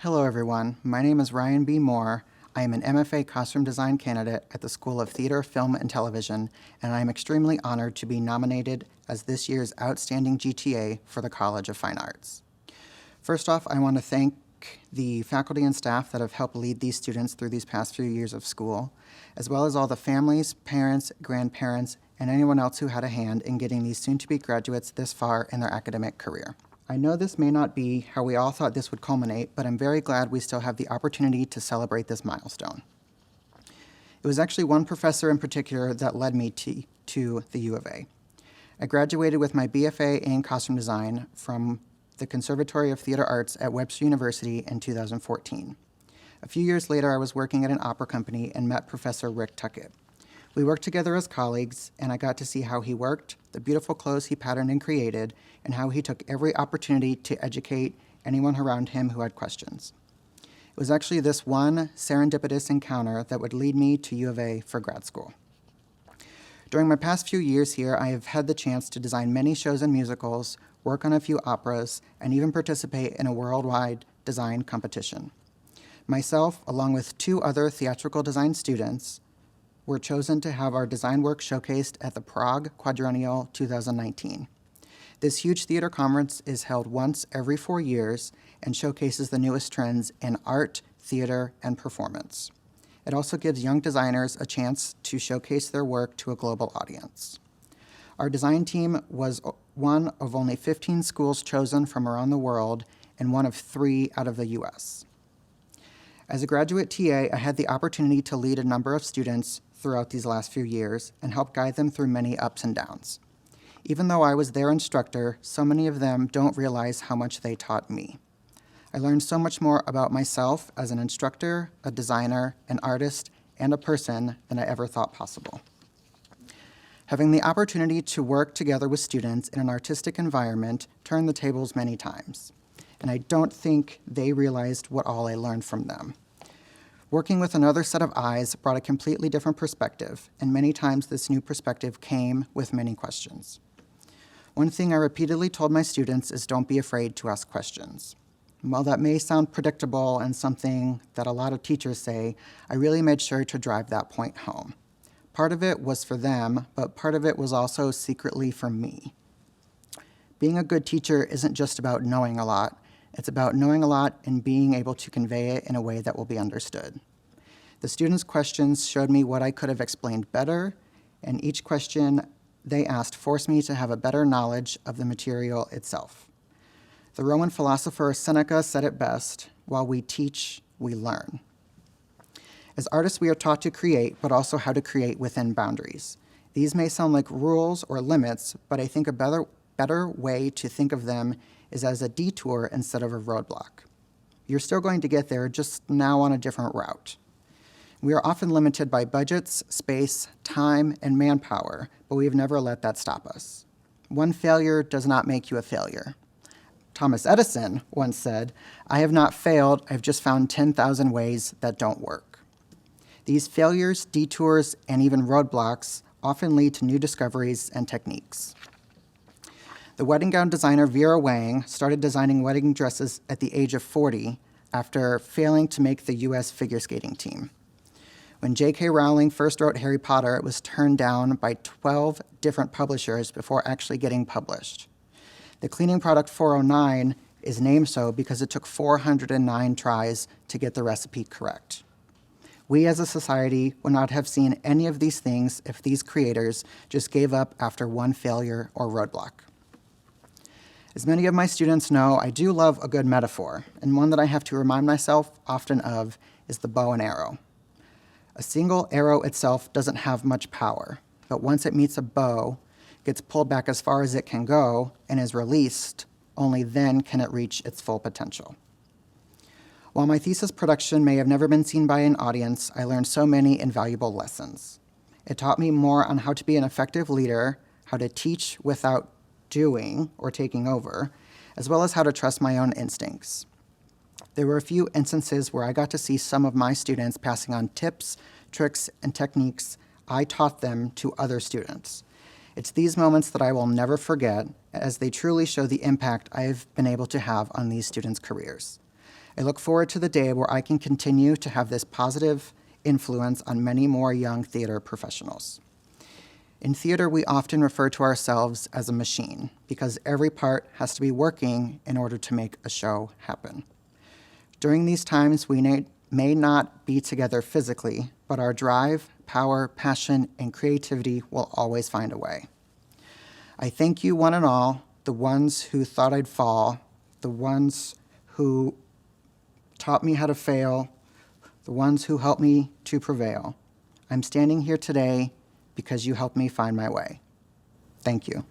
Hello everyone, my name is Ryan B. Moore. I am an MFA costume design candidate at the School of Theater, Film, and Television, and I am extremely honored to be nominated as this year's Outstanding GTA for the College of Fine Arts. First off, I want to thank the faculty and staff that have helped lead these students through these past few years of school, as well as all the families, parents, grandparents, and anyone else who had a hand in getting these soon-to-be graduates this far in their academic career. I know this may not be how we all thought this would culminate, but I'm very glad we still have the opportunity to celebrate this milestone. It was actually one professor in particular that led me to the U of A. I graduated with my BFA in costume design from the Conservatory of Theater Arts at Webster University in 2014. A few years later, I was working at an opera company and met Professor Rick Tuckett. We worked together as colleagues, and I got to see how he worked, the beautiful clothes he patterned and created, and how he took every opportunity to educate anyone around him who had questions. It was actually this one serendipitous encounter that would lead me to U of A for grad school. During my past few years here, I have had the chance to design many shows and musicals, work on a few operas, and even participate in a worldwide design competition. Myself, along with two other theatrical design students, were chosen to have our design work showcased at the Prague Quadrennial 2019. This huge theater conference is held once every 4 years and showcases the newest trends in art, theater, and performance. It also gives young designers a chance to showcase their work to a global audience. Our design team was one of only 15 schools chosen from around the world and one of 3 out of the US. As a graduate TA, I had the opportunity to lead a number of students throughout these last few years and help guide them through many ups and downs. Even though I was their instructor, so many of them don't realize how much they taught me. I learned so much more about myself as an instructor, a designer, an artist, and a person than I ever thought possible. Having the opportunity to work together with students in an artistic environment turned the tables many times, and I don't think they realized what all I learned from them. Working with another set of eyes brought a completely different perspective, and many times this new perspective came with many questions. One thing I repeatedly told my students is don't be afraid to ask questions. While that may sound predictable and something that a lot of teachers say, I really made sure to drive that point home. Part of it was for them, but part of it was also secretly for me. Being a good teacher isn't just about knowing a lot. It's about knowing a lot and being able to convey it in a way that will be understood. The students' questions showed me what I could have explained better, and each question they asked forced me to have a better knowledge of the material itself. The Roman philosopher Seneca said it best, while we teach, we learn. As artists, we are taught to create, but also how to create within boundaries. These may sound like rules or limits, but I think a better way to think of them is as a detour instead of a roadblock. You're still going to get there, just now on a different route. We are often limited by budgets, space, time, and manpower, but we have never let that stop us. One failure does not make you a failure. Thomas Edison once said, "I have not failed, I've just found 10,000 ways that don't work." These failures, detours, and even roadblocks often lead to new discoveries and techniques. The wedding gown designer Vera Wang started designing wedding dresses at the age of 40 after failing to make the US figure skating team. When J.K. Rowling first wrote Harry Potter, it was turned down by 12 different publishers before actually getting published. The cleaning product 409 is named so because it took 409 tries to get the recipe correct. We as a society would not have seen any of these things if these creators just gave up after one failure or roadblock. As many of my students know, I do love a good metaphor, and one that I have to remind myself often of is the bow and arrow. A single arrow itself doesn't have much power, but once it meets a bow, gets pulled back as far as it can go, and is released, only then can it reach its full potential. While my thesis production may have never been seen by an audience, I learned so many invaluable lessons. It taught me more on how to be an effective leader, how to teach without doing or taking over, as well as how to trust my own instincts. There were a few instances where I got to see some of my students passing on tips, tricks, and techniques I taught them to other students. It's these moments that I will never forget, as they truly show the impact I've been able to have on these students' careers. I look forward to the day where I can continue to have this positive influence on many more young theater professionals. In theater, we often refer to ourselves as a machine because every part has to be working in order to make a show happen. During these times, we may not be together physically, but our drive, power, passion, and creativity will always find a way. I thank you one and all, the ones who thought I'd fall, the ones who taught me how to fail, the ones who helped me to prevail. I'm standing here today because you helped me find my way. Thank you.